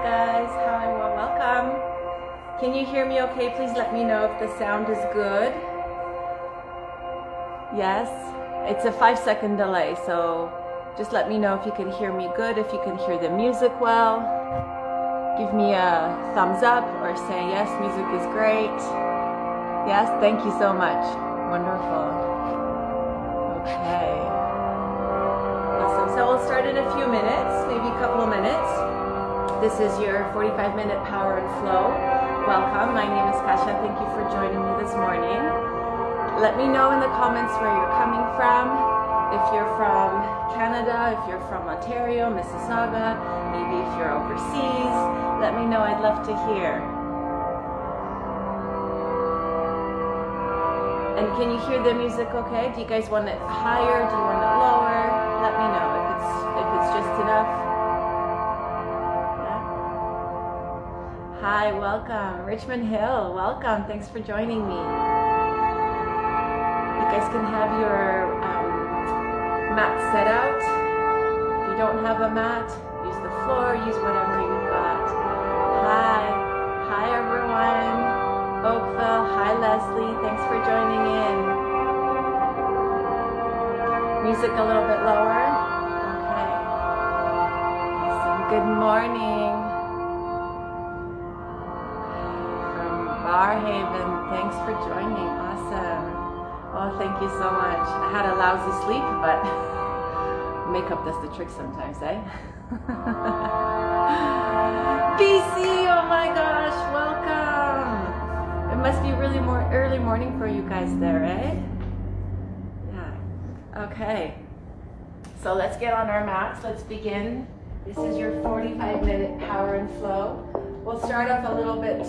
guys. Hi, well, welcome. Can you hear me okay? Please let me know if the sound is good. Yes, it's a 5-second delay, so just let me know if you can hear me good, if you can hear the music well. Give me a thumbs up or say yes, music is great. Yes, thank you so much. Wonderful. Okay. Awesome. So we'll start in a few minutes, maybe a couple of minutes. This is your 45-minute power and flow. Welcome. My name is Kasia. Thank you for joining me this morning. Let me know in the comments where you're coming from. If you're from Canada, if you're from Ontario, Mississauga, maybe if you're overseas, let me know. I'd love to hear. And can you hear the music okay? Do you guys want it higher? Do you want it lower? Let me know if it's just enough. Hi, welcome. Richmond Hill, welcome. Thanks for joining me. You guys can have your mat set out. If you don't have a mat, use the floor, use whatever you've got. Hi. Hi, everyone. Oakville, hi, Leslie. Thanks for joining in. Music a little bit lower. Okay. Awesome. Good morning. Barhaven, thanks for joining. Awesome. Oh, thank you so much. I had a lousy sleep, but makeup does the trick sometimes, eh? BC, oh my gosh, welcome. It must be really early morning for you guys there, eh? Yeah. Okay. So let's get on our mats. Let's begin. This is your 45-minute power and flow. We'll start off a little bit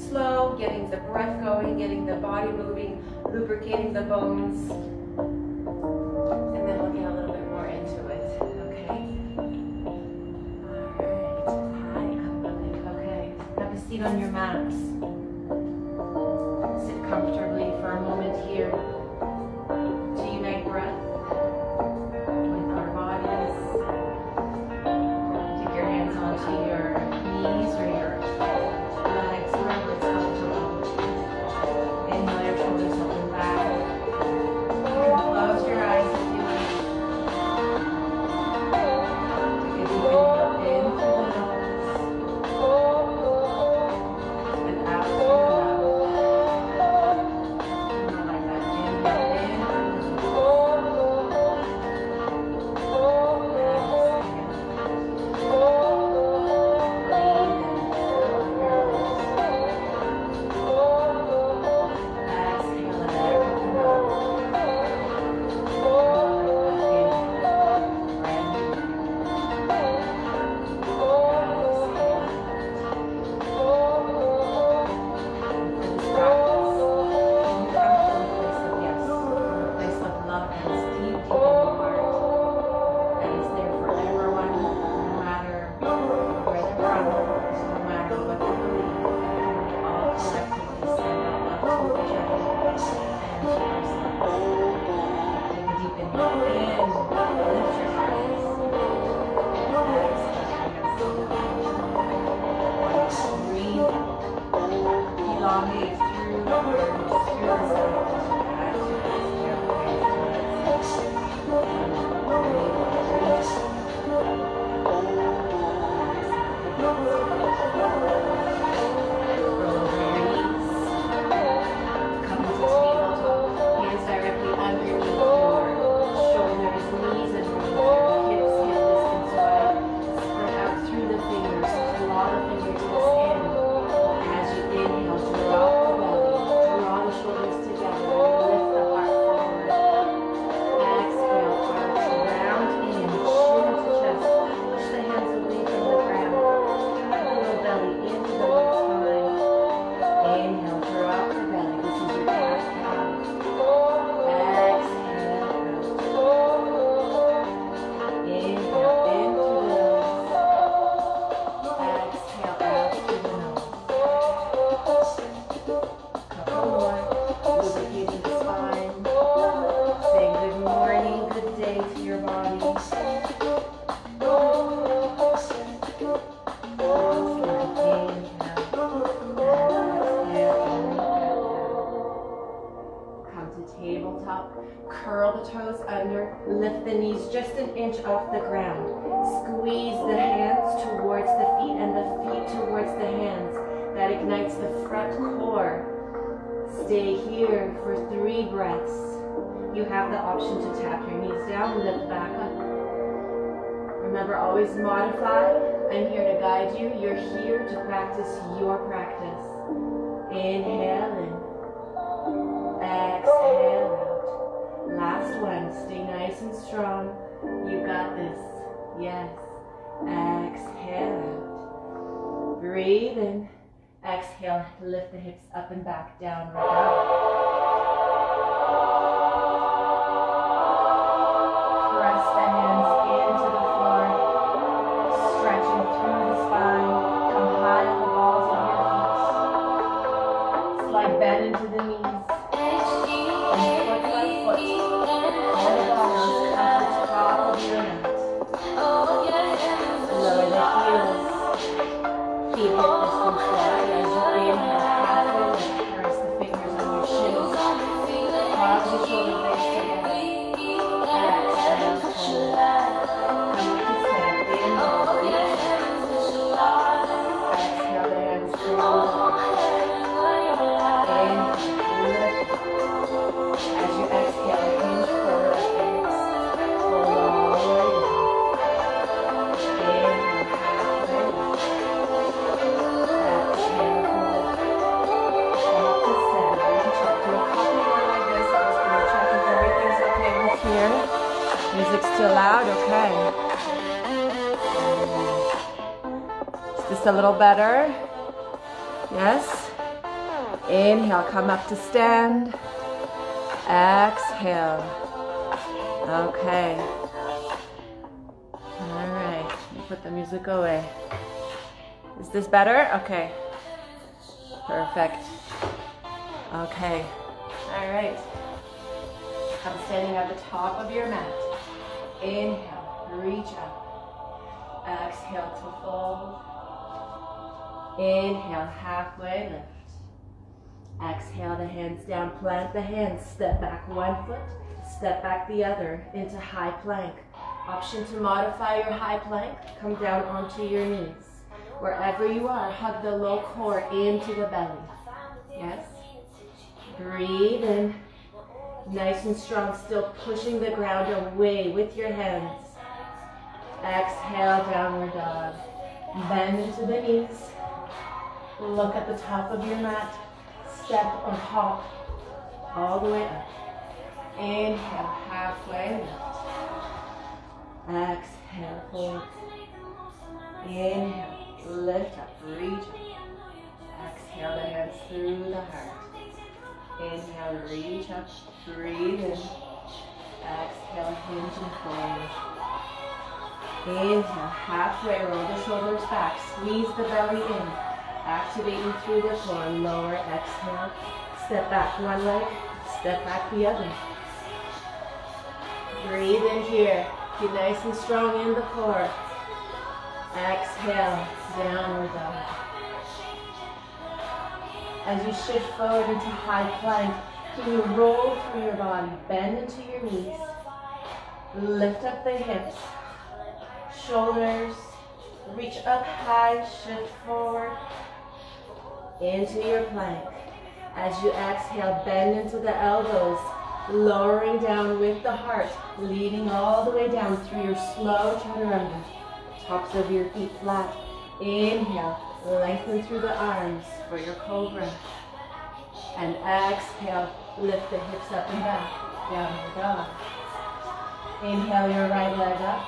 slow, getting the breath going, getting the body moving, lubricating the bones, and then we'll get a little bit more into it, okay? All right, okay. Have a seat on your mats. Sit comfortably for a moment here to unite breath with our bodies. Take your hands onto your knees or your legs, wherever it's comfortable. Inhale your shoulders up and back. Close your eyes if you like. Take a deep inhale in through the nose and out through the mouth. off the ground. Squeeze the hands towards the feet and the feet towards the hands. That ignites the front core. Stay here for 3 breaths. You have the option to tap your knees down, lift back up. Remember, always modify. I'm here to guide you. You're here to practice your practice. Inhale in. Exhale out. Last one. Stay nice and strong. You got this. Yes. Exhale out. Breathe in. Exhale. Lift the hips up and back. Downward dog. Press the hands into the floor. Stretching through the spine. Come high on the balls of your feet. Slide bend into the knees. And foot by foot. Elbows come to the top of your mat. Lower the heels. Feet hip distance wide as you inhale. Halfway lift. Press the fingers on your shins. Pause the shoulder blades together. Exhale, hold. Come up to stand. Inhale, reach. Exhale, the hands forward. Inhale, lift. As you exhale, hinge forward at the hips. Hold all the way down. Inhale, halfway lift. Exhale, hold. Come up to stand. Reach up. Do a couple more like this. I'm just going to check if everything's okay with here. Music's still loud? Okay. Is this a little better? Yes? Inhale, come up to stand. Exhale. Okay. All right. Put the music away. Is this better? Okay. Perfect. Okay. All right. Come standing at the top of your mat. Inhale, reach up. Exhale to fold. Inhale, halfway lift. Exhale the hands down, plant the hands, step back 1 foot, step back the other into high plank. Option to modify your high plank, come down onto your knees. Wherever you are, hug the low core into the belly. Yes? Breathe in. Nice and strong, still pushing the ground away with your hands. Exhale, downward dog. Bend into the knees. Look at the top of your mat. Step or hop all the way up. Inhale, halfway lift. Exhale, hold. Inhale, lift up, reach up. Exhale the hands through the heart. Inhale, reach up, breathe in. Exhale, hinge and fold. Inhale, halfway, roll the shoulders back, squeeze the belly in. Activating through the core, lower, exhale. Step back 1 leg, step back the other. Breathe in here. Get nice and strong in the core. Exhale, downward dog. As you shift forward into high plank, can you roll through your body, bend into your knees, lift up the hips, shoulders, reach up high, shift forward, into your plank. As you exhale, bend into the elbows, lowering down with the heart, leading all the way down through your slow chaturanga. Tops of your feet flat. Inhale, lengthen through the arms for your cobra. And exhale, lift the hips up and back, downward dog. Inhale your right leg up.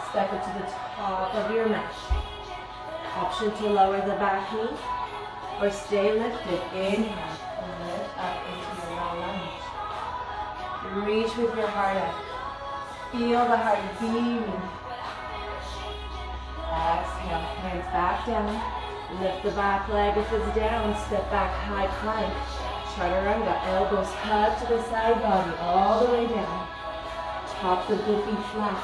Step it to the top of your mat. Option to lower the back knee or stay lifted. Inhale, lift up into your round lunge. Reach with your heart up. Feel the heart beating. Exhale, hands back down. Lift the back leg if it's down. Step back, high plank. Chaturanga, elbows hug to the side body, all the way down. Tops of the feet flat.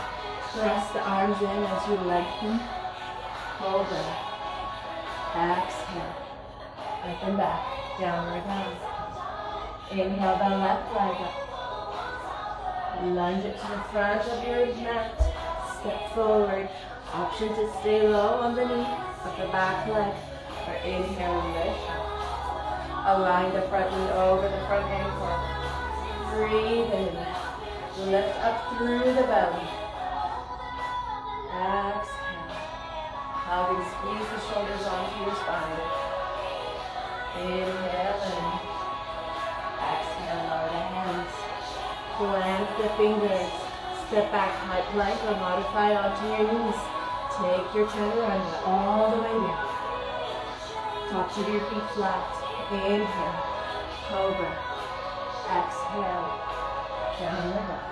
Press the arms in as you lengthen. Hold them. Exhale. Up and back. Downward dog. Inhale the left leg up. Lunge it to the front of your mat. Step forward. Option to stay low on the knee of the back leg. Or inhale, lift up. Align the front knee over the front ankle. Breathe in. Lift up through the belly. Exhale. Hug and squeeze the shoulders onto your spine. Inhale in. Exhale, lower the hands. Plant the fingers. Step back, high plank or modify onto your knees. Take your chaturanga all the way down. Tops of your feet flat. Inhale, cobra. Exhale, down the dog.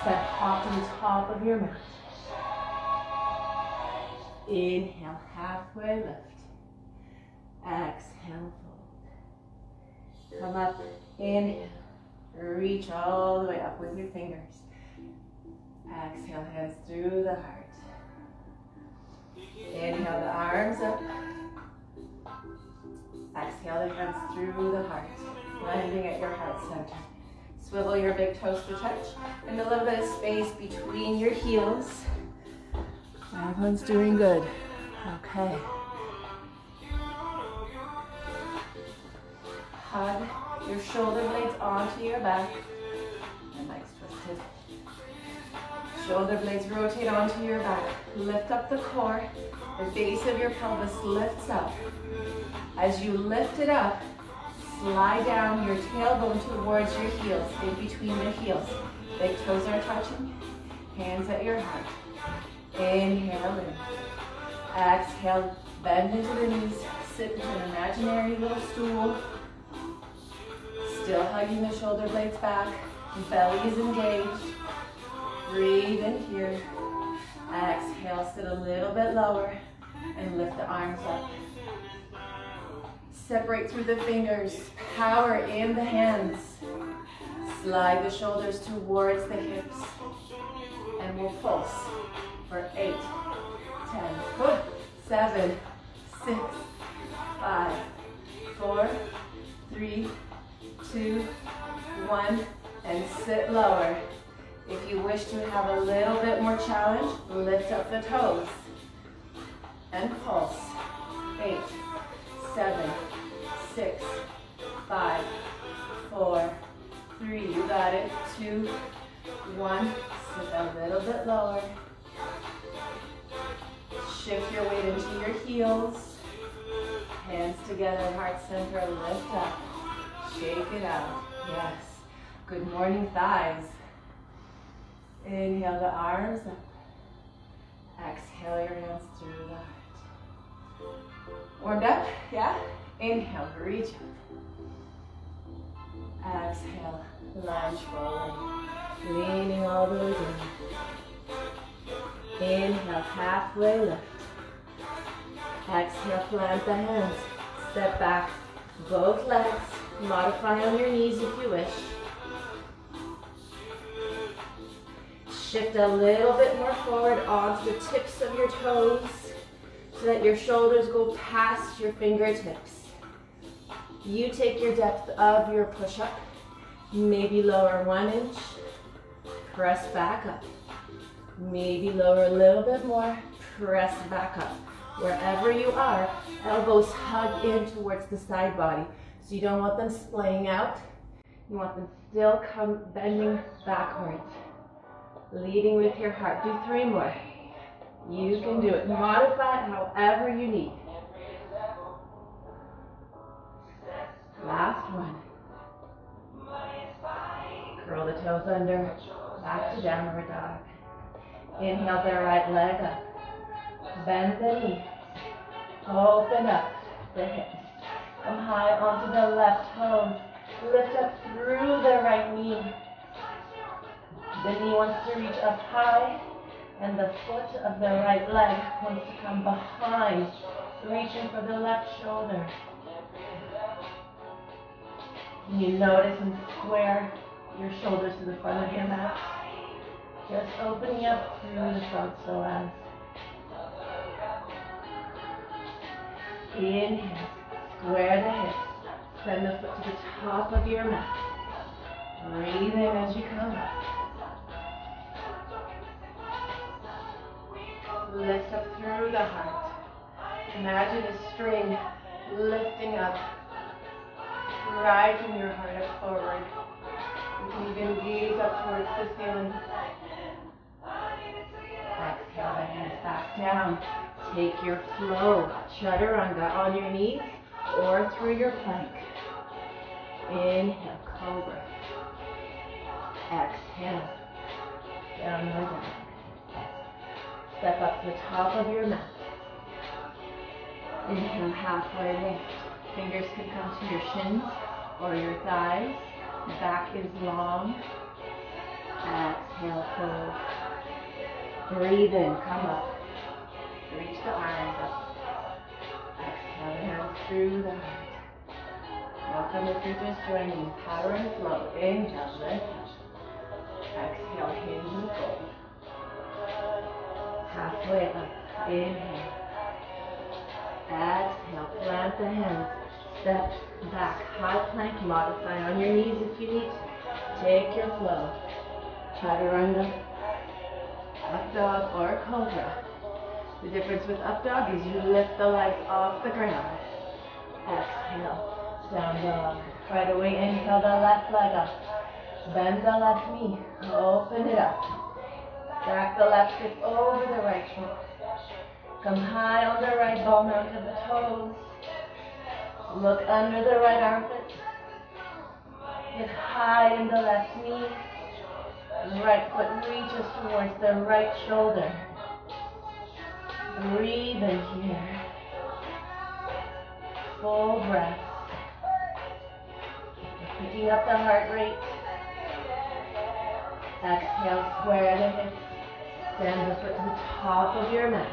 Step hop to the top of your mat. Inhale, halfway lift. Exhale, fold. Come up, inhale. Reach all the way up with your fingers. Exhale, hands through the heart. Inhale, the arms up. Exhale, the hands through the heart, landing at your heart center. Swivel your big toes to touch, and a little bit of space between your heels. Everyone's doing good. Okay. Hug your shoulder blades onto your back. My mic's twisted. Shoulder blades rotate onto your back. Lift up the core. The base of your pelvis lifts up. As you lift it up, slide down your tailbone towards your heels, in between the heels. Big toes are touching. Hands at your heart. Inhale in. Exhale, bend into the knees. Sit into an imaginary little stool. Still hugging the shoulder blades back. Belly is engaged. Breathe in here. Exhale, sit a little bit lower and lift the arms up. Separate through the fingers. Power in the hands. Slide the shoulders towards the hips. And we'll pulse for 8, 10, 7, 6, 5, 4, 3, 2, 1, and sit lower. If you wish to have a little bit more challenge, lift up the toes and pulse. 8, 7, 6, 5, 4, 3, you got it, 2, 1, sit a little bit lower. Shift your weight into your heels. Hands together, heart center, lift up. Shake it out. Yes. Good morning, thighs. Inhale the arms up. Exhale your hands through the heart. Warmed up? Yeah? Inhale, reach up. Exhale, lunge forward. Leaning all the way down. Inhale, halfway lift. Exhale, plant the hands. Step back, both legs. Modify on your knees if you wish. Shift a little bit more forward onto the tips of your toes so that your shoulders go past your fingertips. You take your depth of your push-up. Maybe lower 1 inch. Press back up. Maybe lower a little bit more. Press back up. Wherever you are, elbows hug in towards the side body. So you don't want them splaying out. You want them still bending backwards. Leading with your heart. Do 3 more. You can do it. Modify it however you need. Last one. Curl the toes under. Back to downward dog. Inhale the right leg up. Bend the knee. Open up the hips. Come high onto the left toes. Lift up through the right knee. The knee wants to reach up high, and the foot of the right leg wants to come behind, reaching for the left shoulder. Can you notice and square your shoulders to the front of your mat? Just opening up through the front psoas. Inhale, square the hips. Send the foot to the top of your mat. Breathe in as you come up. Lift up through the heart. Imagine a string lifting up, rising your heart up forward. You can even gaze up towards the ceiling. Exhale the hands back down. Take your flow, chaturanga on your knees or through your plank. Inhale, cobra. Exhale, downward dog. Step up to the top of your mat. Inhale, halfway lift. Fingers can come to your shins or your thighs. Back is long. Exhale, fold. Breathe in, come up. Reach the arms up. Exhale, the hands through the heart. Welcome if you're just joining. Power and flow. Inhale, lift up. Exhale, hinge and fold. Halfway up. Inhale. Exhale, plant the hands. Step back. High plank. Modify on your knees if you need to. Take your flow. Chaturanga, up dog or cobra. The difference with up dog is you lift the legs off the ground. Exhale, down dog. Right away, inhale the left leg up. Bend the left knee, open it up. Drag the left hip over the right hip. Come high on the right ball, mount to the toes. Look under the right armpit. Get high in the left knee. Right foot reaches towards the right shoulder. Breathe in here. Full breath. Picking up the heart rate. Exhale, square the hips. Send the foot to the top of your mat.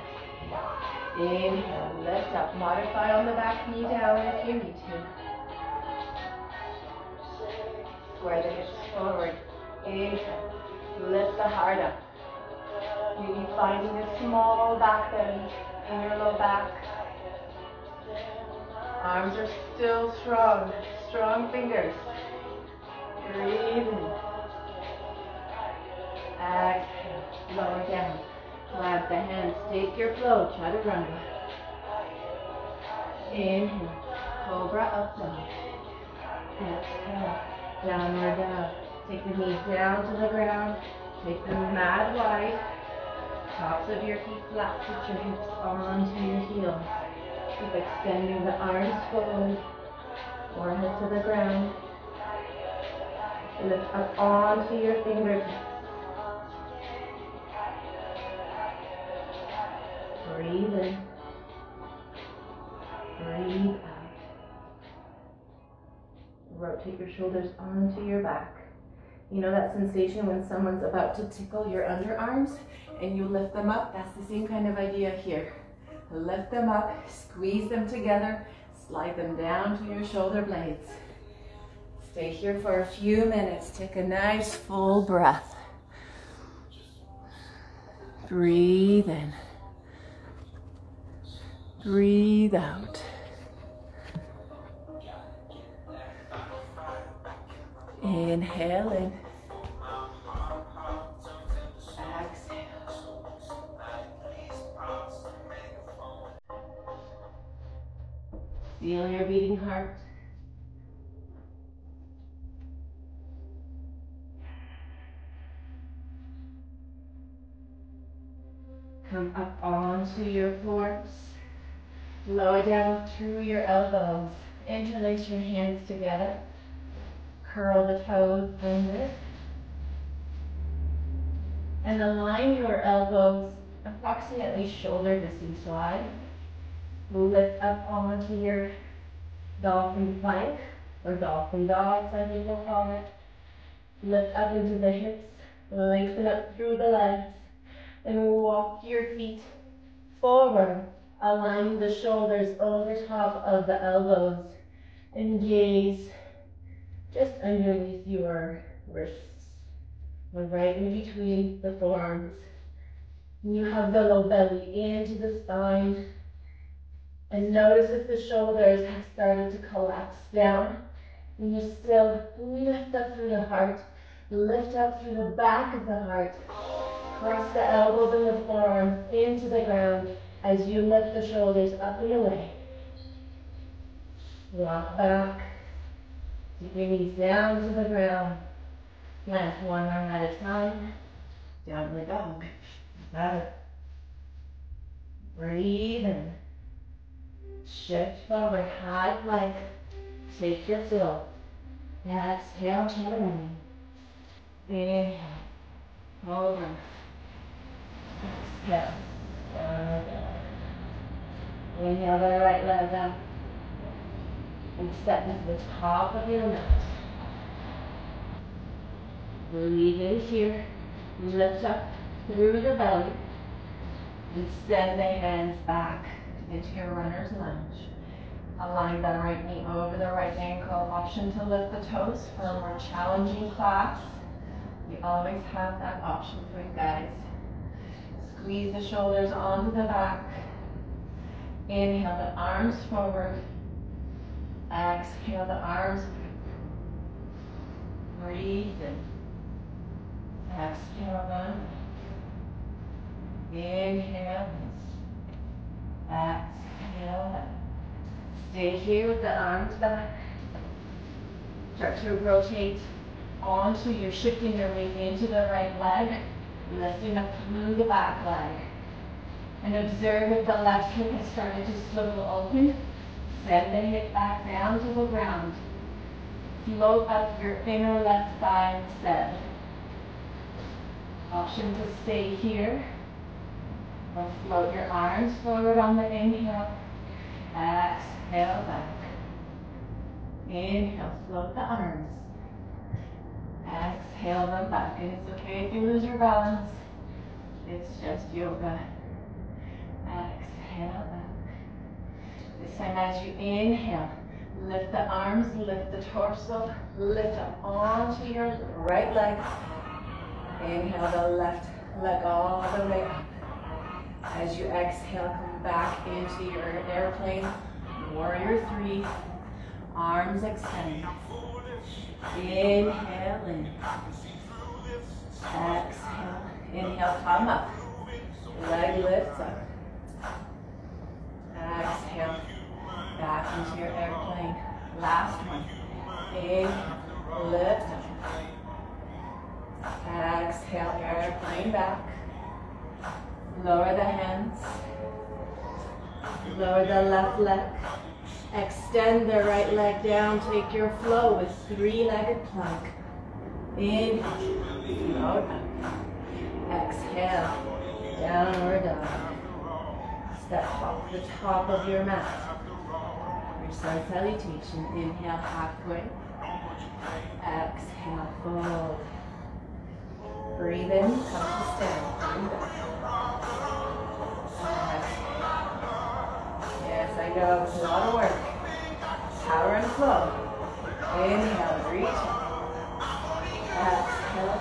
Inhale, lift up. Modify on the back knee down if you need to. Square the hips forward. Inhale, lift the heart up. Maybe finding a small back bend in your low back. Arms are still strong. Strong fingers. Breathe in. Exhale, lower down. Clap the hands, take your flow, chaturanga. Inhale, cobra up dog. Exhale, downward dog. Take the knees down to the ground. Take them mad wide. Tops of your feet flat, put your hips onto your heels. Keep extending the arms forward. Forehead to the ground. Lift up onto your fingertips. Breathe in. Breathe out. Rotate your shoulders onto your back. You know that sensation when someone's about to tickle your underarms and you lift them up? That's the same kind of idea here. Lift them up, squeeze them together, slide them down to your shoulder blades. Stay here for a few minutes. Take a nice full breath. Breathe in. Breathe out. Inhale in. Exhale. Feel your beating heart. Come up onto your forks. Lower down through your elbows. Interlace your hands together. Curl the toes under. And align your elbows approximately shoulder distance wide. Lift up onto your dolphin plank, or dolphin dog, some people call it. Lift up into the hips, lengthen up through the legs, and walk your feet forward. Align the shoulders over top of the elbows and gaze just underneath your wrists, or right in between the forearms. You hug the low belly into the spine, and notice if the shoulders have started to collapse down. And you still lift up through the heart. Lift up through the back of the heart. Cross the elbows and the forearms into the ground as you lift the shoulders up and away. Rock back. Take your knees down to the ground. Plant one arm at a time. Downward dog. Got it. Breathe in. Shift forward, high plank. Take your fill. Exhale, turn. Inhale. Over. Exhale. Inhale the right leg up. And step to the top of your mat. Breathe in here. Lift up through the belly. And send the hands back into your runner's lunge. Align the right knee over the right ankle. Option to lift the toes for a more challenging class. We always have that option for you guys. Squeeze the shoulders onto the back. Inhale the arms forward. Exhale the arms. Breathe in. Exhale them. Inhale. Exhale them. Stay here with the arms back. Start to rotate onto your shifting your weight into the right leg, lifting up through the back leg. And observe if the left hip has started to swivel open. Send the hip back down to the ground. Float up your inner left thigh instead. Option to stay here. Or float your arms forward on the inhale. Exhale back. Inhale, float the arms. Exhale them back. And it's okay if you lose your balance. It's just yoga. Exhale back. This time as you inhale, lift the arms, lift the torso, lift up onto your right leg. Inhale the left leg all the way up. As you exhale, come back into your airplane. Warrior 3. Arms extend. Inhale in. Exhale. Inhale, come up. Leg lifts up. Exhale. Back into your airplane. Last one. Inhale. Lift up. Exhale. Airplane back. Lower the hands. Lower the left leg. Extend the right leg down. Take your flow with 3-legged plank. Inhale. Float up. Exhale. Downward dog. Step off the top of your mat. Your sun salutation. Inhale halfway. Exhale, fold. Breathe in, come to stand. Breathe out. Yes, I know, it's a lot of work. Power and flow. Inhale, reach up. Exhale.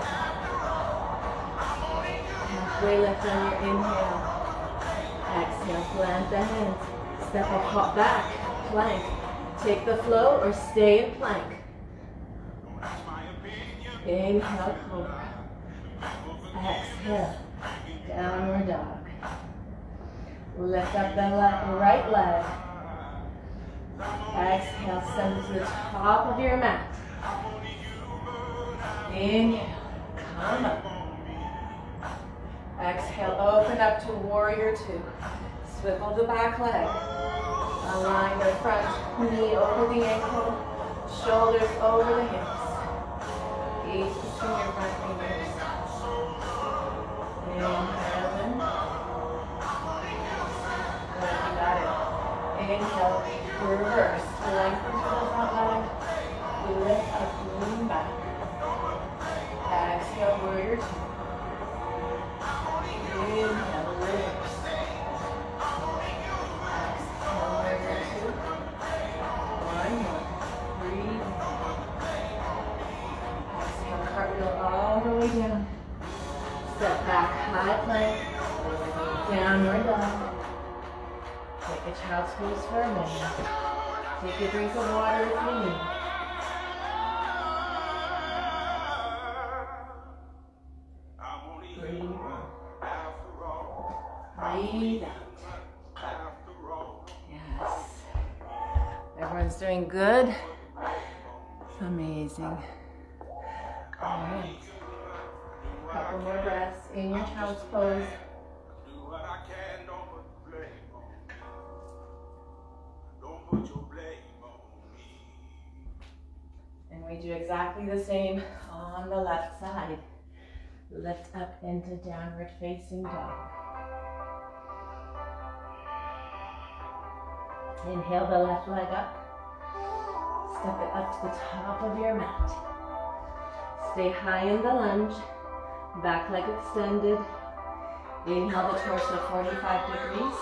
Halfway lift on your inhale. Exhale, plant the hands. Step up, hop back, plank. Take the flow or stay in plank. Inhale, cobra. Exhale, downward dog. Lift up the right leg. Exhale, send to the top of your mat. Inhale, come up. Exhale, open up to warrior 2. Swivel the back leg. Align the front knee over the ankle. Shoulders over the hips. Gaze between your front fingers. Inhale in. Good, you got it. Inhale, reverse. Lengthen to the front leg. Lift up, lean back. Exhale, warrior 2. Inhale, reverse. Exhale, warrior 2. One more. Breathe. Exhale, cartwheel all the way down. Step back, high plank, downward dog. Take a child's pose for a moment. Take a drink of water if you need. Breathe out. Yes. Everyone's doing good. It's amazing. All right. A couple more breaths in your child's pose. And we do exactly the same on the left side. Lift up into downward facing dog. Inhale the left leg up. Step it up to the top of your mat. Stay high in the lunge. Back leg extended. Inhale the torso 45 degrees.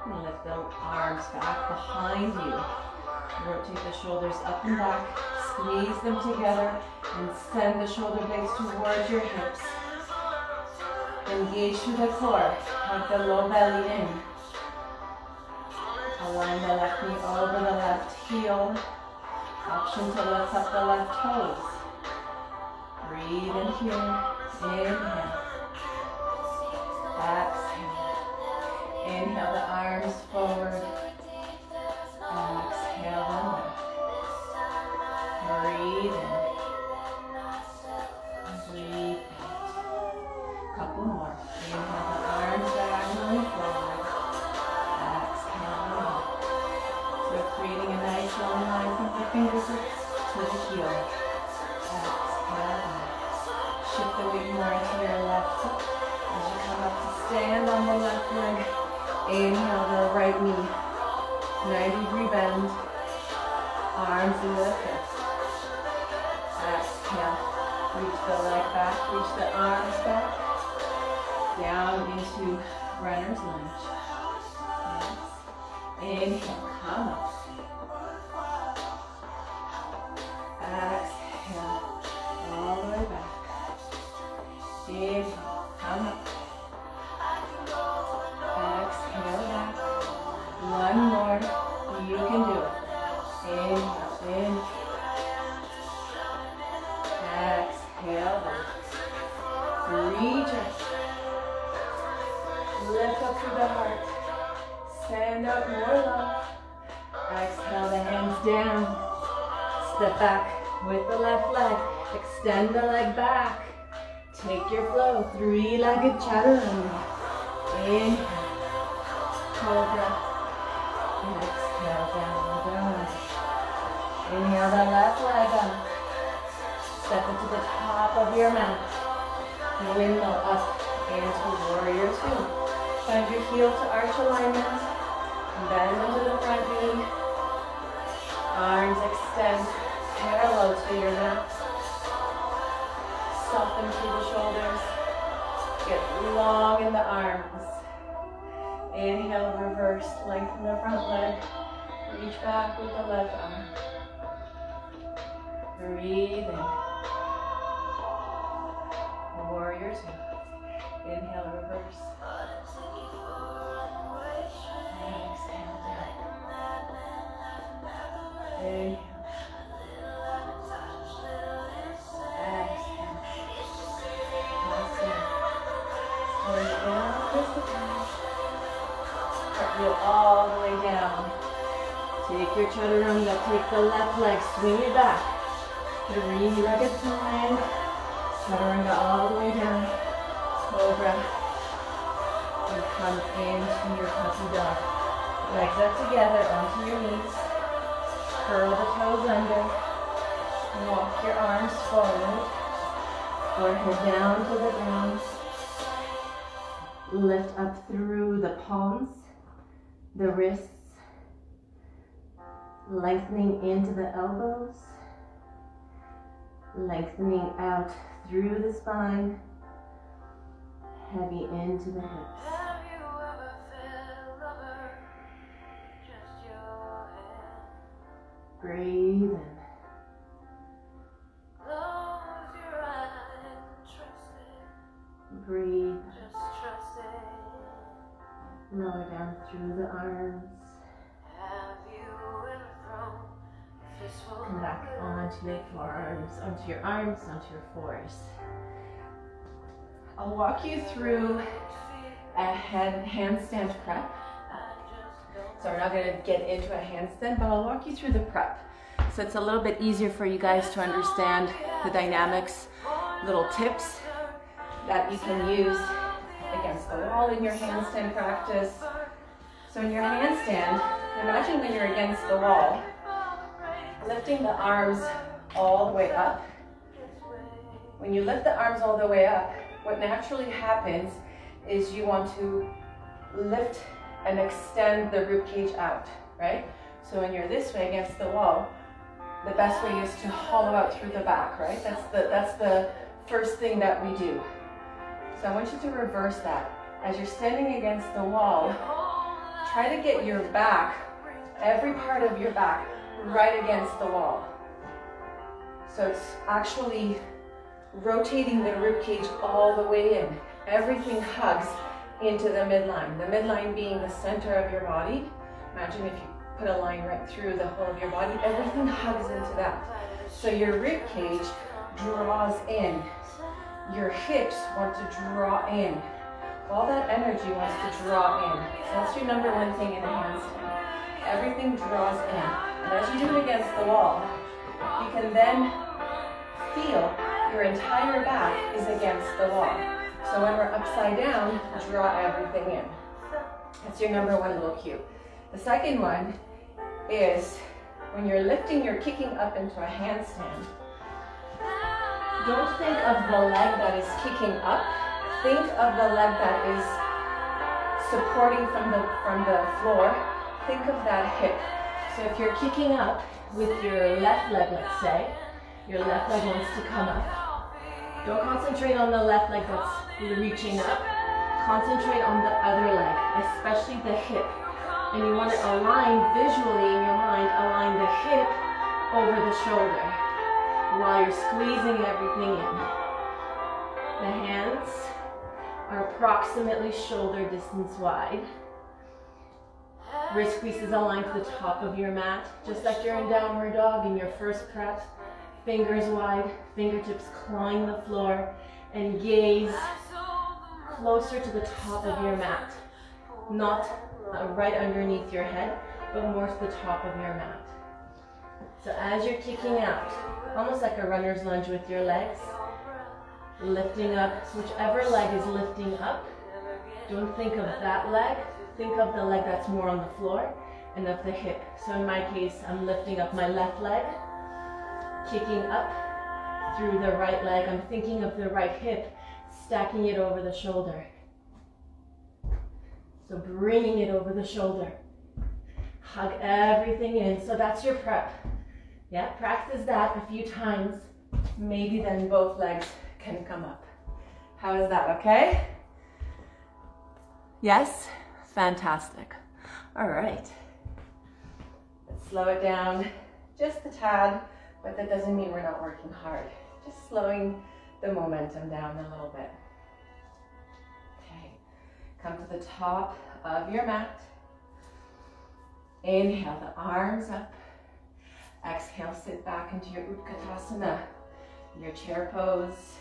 And lift the arms back behind you. Rotate the shoulders up and back. Squeeze them together and send the shoulder blades towards your hips. Engage through the core. Hug the low belly in. Align the left knee over the left heel. Option to lift up the left toes. Breathe in here. Inhale. Exhale. Inhale the arms forward. Exhale them back. Breathe in. Breathe out. Couple more. Inhale the arms diagonally forward. Exhale them back. So creating a nice long line from the fingertips to the heel. Exhale back. Shift the weight more into your left hip. As you come up to stand on the left leg, inhale the right knee. 90-degree bend. Arms in the hips. Exhale. Reach the leg back, reach the arms back. Down into runner's lunge. Yes. Inhale, come up. Exhale, all the way back. Inhale, come up. Exhale back. One more. You can do it. Inhale, in. Exhale back. Reach up. Lift up through the heart. Stand up more love. Exhale the hands down. Step back with the left leg. Extend the leg back. Take your flow. Three-legged chaturanga. Inhale. Cobra. Exhale down, down. Inhale the left leg up. Step into the top of your mat. Windmill up into warrior two. Find your heel to arch alignment. Bend into the front knee. Arms extend parallel to your mat. Soften through the shoulders. Get long in the arms. Inhale, reverse, lengthen the front leg. Reach back with the left arm. Breathe in. Warrior two. Inhale, reverse. Exhale down. Inhale. Exhale. Last one. Slow it down, twist the toes. Cartwheel all the way down. Take your chaturanga, take the left leg, swing it back. Three-legged plank. Chaturanga all the way down. Cobra. And come into your puppy dog. Legs up together onto your knees. Curl the toes under. Walk your arms forward. Forehead down to the ground. Lift up through the palms, the wrists, lengthening into the elbows, lengthening out through the spine, heavy into the hips. Have you ever felt lover, just your hand? Breathe in. Close your eyes and trust it, Breathe. just trust it. Lower down through the arms. Have you ever thrown a fistful Come back onto your forearms, onto your arms, onto your fours. I'll walk you through a handstand prep. So we're not going to get into a handstand, but I'll walk you through the prep. So it's a little bit easier for you guys to understand the dynamics, little tips that you can use against the wall in your handstand practice. So in your handstand, imagine when you're against the wall, lifting the arms all the way up. When you lift the arms all the way up, what naturally happens is you want to lift and extend the rib cage out, right? So when you're this way against the wall, the best way is to hollow out through the back, right? That's the first thing that we do. So I want you to reverse that. As you're standing against the wall, try to get your back, every part of your back, right against the wall. So it's actually rotating the rib cage all the way in. Everything hugs into the midline. The midline being the center of your body. Imagine if you put a line right through the whole of your body, everything hugs into that. So your rib cage draws in. Your hips want to draw in. All that energy wants to draw in. So that's your number one thing in a handstand. Everything draws in. And as you do it against the wall, you can then feel your entire back is against the wall. So when we're upside down, draw everything in. That's your number one little cue. The second one is when you're lifting, you're kicking up into a handstand. Don't think of the leg that is kicking up. Think of the leg that is supporting from the floor. Think of that hip. So if you're kicking up with your left leg, let's say, your left leg wants to come up. Don't concentrate on the left leg that's reaching up. Concentrate on the other leg, especially the hip. And you want to align visually in your mind, align the hip over the shoulder while you're squeezing everything in. The hands are approximately shoulder distance wide. Wrist creases aligned to the top of your mat, just like you're in downward dog in your first prep. Fingers wide, fingertips clawing the floor, and gaze closer to the top of your mat. Not right underneath your head, but more to the top of your mat. So as you're kicking out, almost like a runner's lunge with your legs, lifting up, whichever leg is lifting up, don't think of that leg, think of the leg that's more on the floor and of the hip. So in my case, I'm lifting up my left leg, kicking up through the right leg. I'm thinking of the right hip, stacking it over the shoulder. So bringing it over the shoulder. Hug everything in. So that's your prep. Yeah, practice that a few times. Maybe then both legs can come up. How is that, okay? Yes? Fantastic. All right. Let's slow it down just a tad, but that doesn't mean we're not working hard. Just slowing the momentum down a little bit. Okay. Come to the top of your mat. Inhale the arms up. Exhale, sit back into your Utkatasana, your chair pose.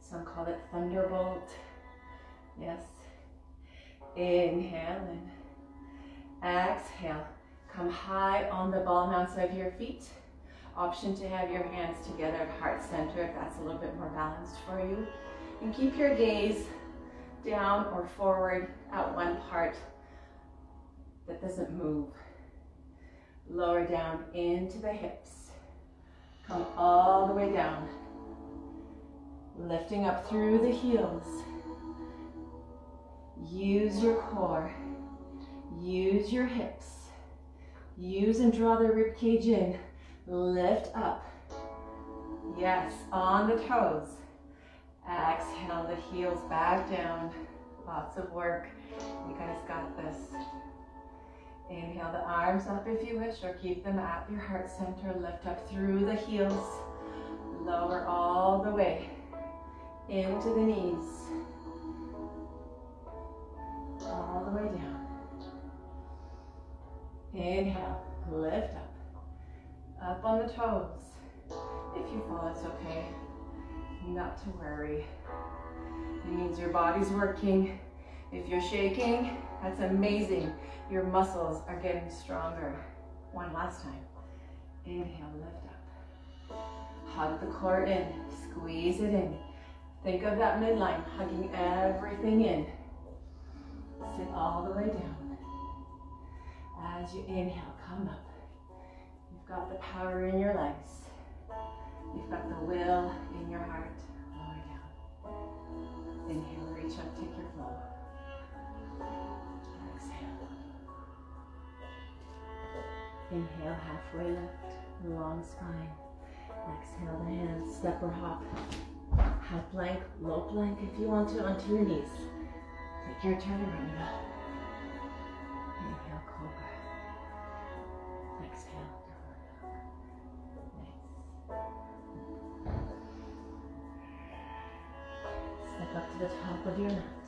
Some call it thunderbolt. Yes. Inhale in. Exhale. Come high on the ball mounts of your feet. Option to have your hands together at heart center if that's a little bit more balanced for you. And keep your gaze down or forward at one part that doesn't move. Lower down into the hips. Come all the way down. Lifting up through the heels. Use your core. Use your hips. Use and draw the rib cage in. Lift up. Yes, on the toes. Exhale the heels back down. Lots of work. You guys got this. Inhale the arms up if you wish, or keep them at your heart center. Lift up through the heels. Lower all the way into the knees. All the way down. Inhale, lift up. Up on the toes. If you fall, it's okay. Not to worry. It means your body's working. If you're shaking, that's amazing. Your muscles are getting stronger. One last time. Inhale, lift up. Hug the core in, squeeze it in. Think of that midline, hugging everything in. Sit all the way down. As you inhale, come up. You've got the power in your legs. You've got the will in your heart. Lower down. Inhale, reach up, take your flow. Exhale. Inhale, halfway lift, long spine. Exhale the hands, step or hop. Half plank, low plank if you want to, onto your knees. Take your chaturanga. Inhale, cobra. Exhale, downward dog. Nice. Step up to the top of your mat.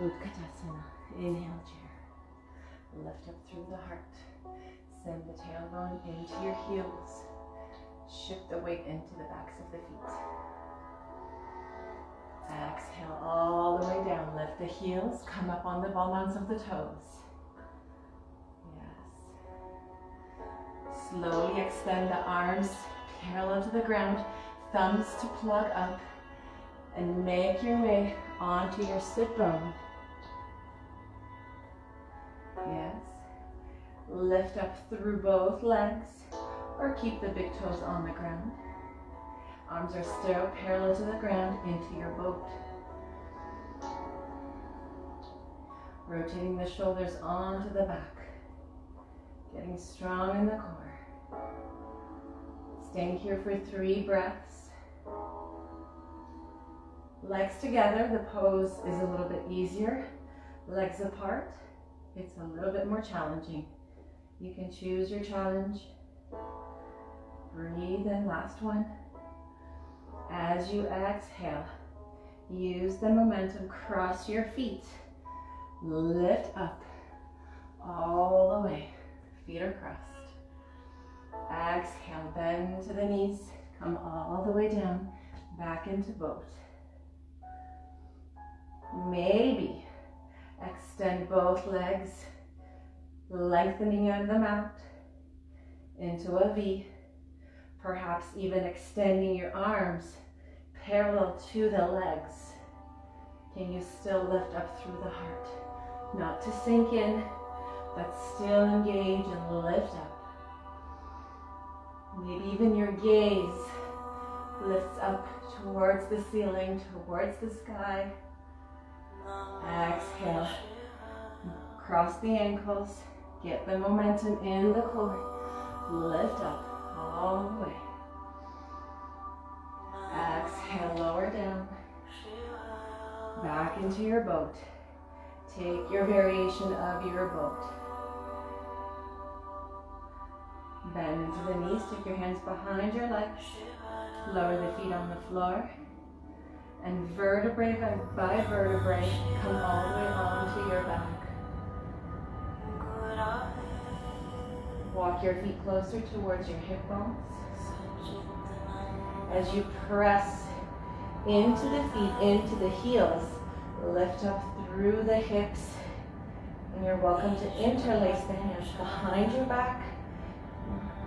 Utkatasana. Inhale, chair. Lift up through the heart. Send the tailbone into your heels. Shift the weight into the backs of the feet. Exhale all the way down. Lift the heels. Come up on the ball mounts of the toes. Yes. Slowly extend the arms parallel to the ground. Thumbs to plug up. And make your way onto your sit bone. Yes. Lift up through both legs, or keep the big toes on the ground. Arms are still parallel to the ground into your boat. Rotating the shoulders onto the back. Getting strong in the core. Staying here for 3 breaths. Legs together, the pose is a little bit easier. Legs apart, it's a little bit more challenging. You can choose your challenge. Breathe in, last one. As you exhale, use the momentum, cross your feet. Lift up all the way. Feet are crossed. Exhale, bend to the knees. Come all the way down, back into boat. Maybe extend both legs, lengthening out of the mat into a V. Perhaps even extending your arms parallel to the legs. Can you still lift up through the heart? Not to sink in, but still engage and lift up. Maybe even your gaze lifts up towards the ceiling, towards the sky. Exhale. Cross the ankles. Get the momentum in the core. Lift up all the way. Exhale, lower down. Back into your boat. Take your variation of your boat. Bend into the knees. Take your hands behind your legs. Lower the feet on the floor. And vertebrae by vertebrae, come all the way onto your back. Walk your feet closer towards your hip bones. As you press into the feet, into the heels, lift up through the hips. And you're welcome to interlace the hands behind your back,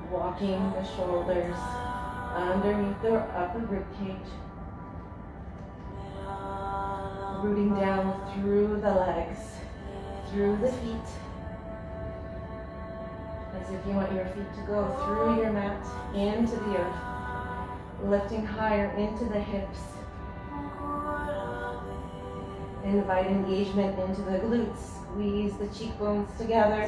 walking the shoulders underneath the upper rib cage. Rooting down through the legs, through the feet. As if you want your feet to go through your mat, into the earth. Lifting higher into the hips. Invite engagement into the glutes. Squeeze the cheekbones together.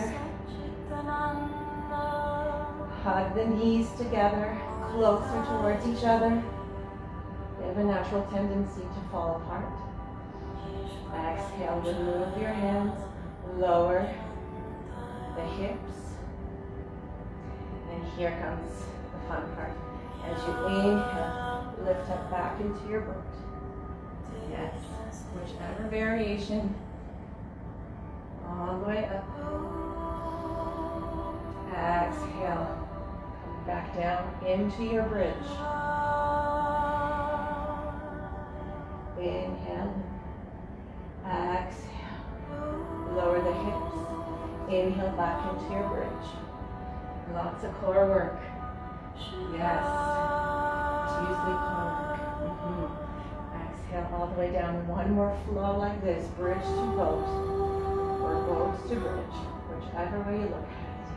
Hug the knees together, closer towards each other. They have a natural tendency to fall apart. Exhale, remove your hands, lower the hips. And here comes the fun part. As you inhale, lift up back into your boat. Yes, whichever variation. All the way up. Exhale, back down into your bridge. Inhale. Inhale back into your bridge. Lots of core work. Yes. Tuesday core work. Exhale all the way down. One more flow like this. Bridge to boat. Or boat to bridge. Whichever way you look at it.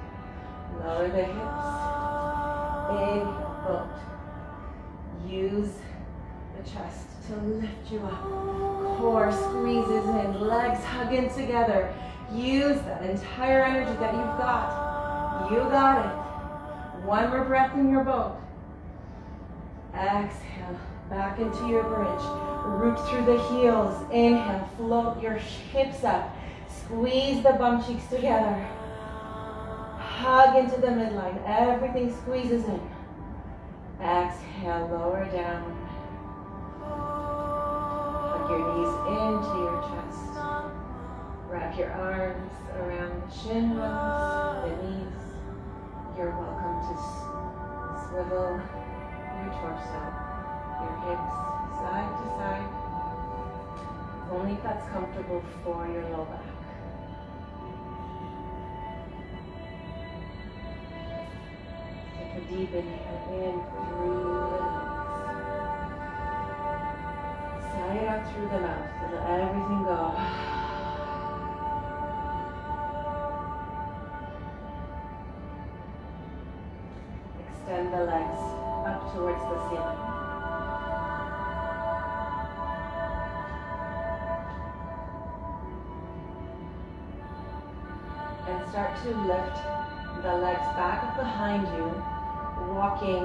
Lower the hips. Inhale, boat. Use the chest to lift you up. Core squeezes in. Legs hug in together. Use that entire energy that you've got. You got it. One more breath in your boat. Exhale, back into your bridge. Root through the heels. Inhale, float your hips up. Squeeze the bum cheeks together. Hug into the midline. Everything squeezes in. Exhale, lower down. Hug your knees into your chest. Wrap your arms around the shin bones, the knees. You're welcome to swivel your torso, your hips side to side, only if that's comfortable for your low back. Take a deep inhale in through the nose. Sigh it out through the mouth and let everything go. Extend the legs up towards the ceiling. And start to lift the legs back up behind you, walking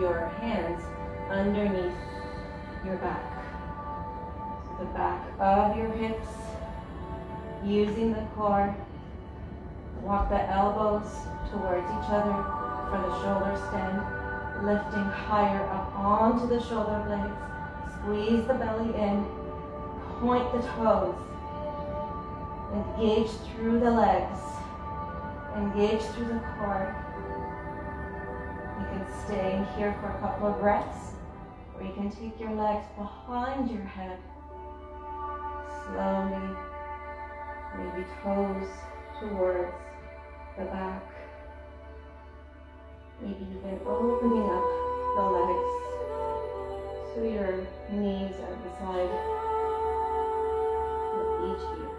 your hands underneath your back. So the back of your hips, using the core. Walk the elbows towards each other for the shoulder stand, lifting higher up onto the shoulder blades. Squeeze the belly in, point the toes. Engage through the legs, engage through the core. You can stay here for a couple of breaths, or you can take your legs behind your head. Slowly, maybe toes towards the back. Maybe even opening up the legs so your knees are beside each ear.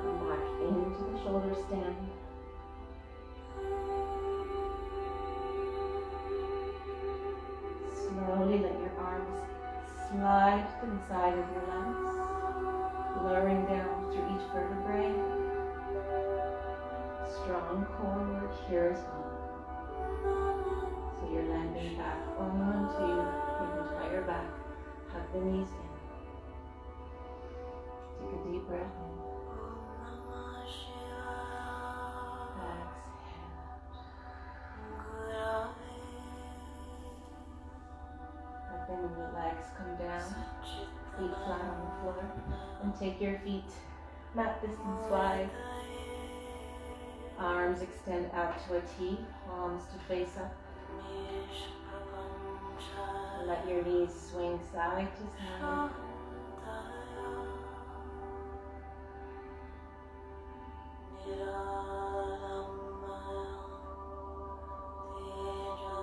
Come back into the shoulder stand. Slowly let your arms slide to the side of your legs, lowering down through each vertebrae. Strong core work here as well. So you're landing back onto your entire back. Hug the knees in. Take a deep breath in. Exhale. Let the legs come down. Feet flat on the floor. And take your feet mat distance wide. Arms extend out to a T, palms to face up. Let your knees swing side to side.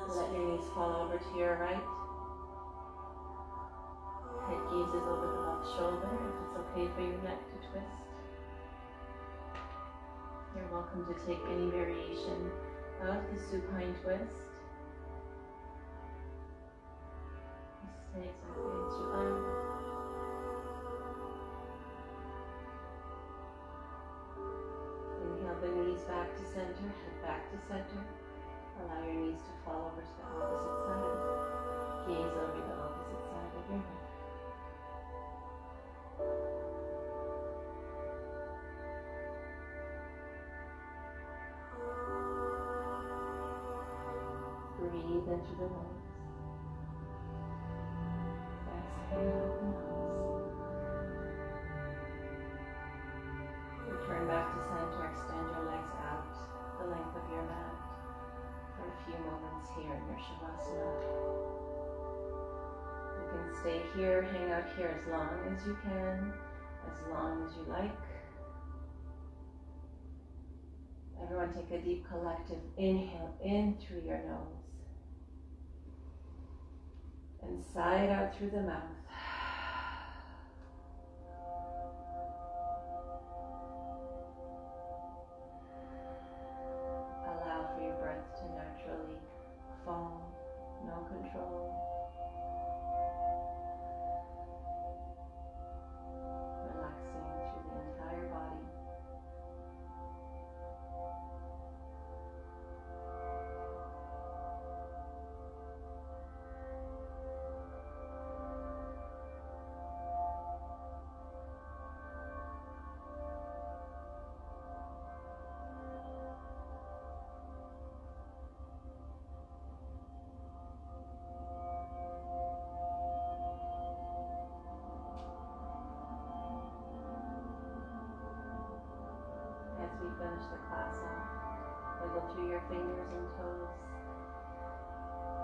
Let your knees fall over to your right. Head gazes over the left shoulder if it's okay for your neck to twist. You're welcome to take any variation of the supine twist. Stay exactly as you are. Inhale the knees back to center, head back to center. Allow your knees to fall over to the opposite side. Gaze over the opposite side of your head. Breathe into the legs. Exhale out the nose. Return back to center. Extend your legs out the length of your mat for a few moments here in your Shavasana. You can stay here, hang out here as long as you can, as long as you like. Everyone take a deep collective inhale in through your nose and sigh it out through the mouth. Allow for your breath to naturally fall, no control. Relaxing through the entire body. As we finish the class off, wiggle through your fingers and toes.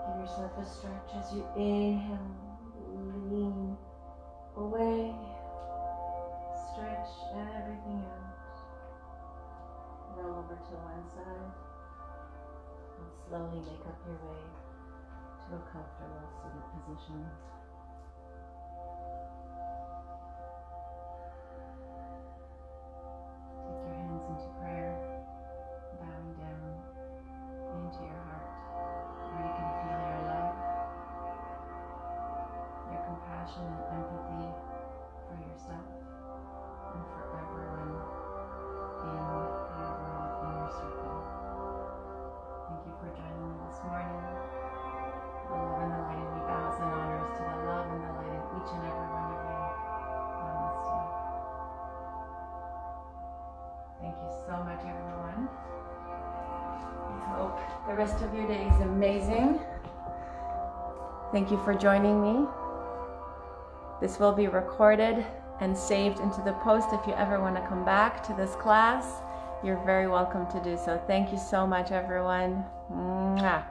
Give yourself a stretch as you inhale, lean away, stretch everything out. Roll over to one side and slowly make up your way to a comfortable seated position. Into prayer, bowing down into your heart, where you can feel your love, your compassion and empathy for yourself and for everyone in your world, in your circle. Thank you for joining me this morning. The love and the light in me bows and honors to the love and the light in each and every one of you. Namaste. Thank you so much, everyone. I hope the rest of your day is amazing. Thank you for joining me. This will be recorded and saved into the post. If you ever want to come back to this class, you're very welcome to do so. Thank you so much, everyone. Mwah.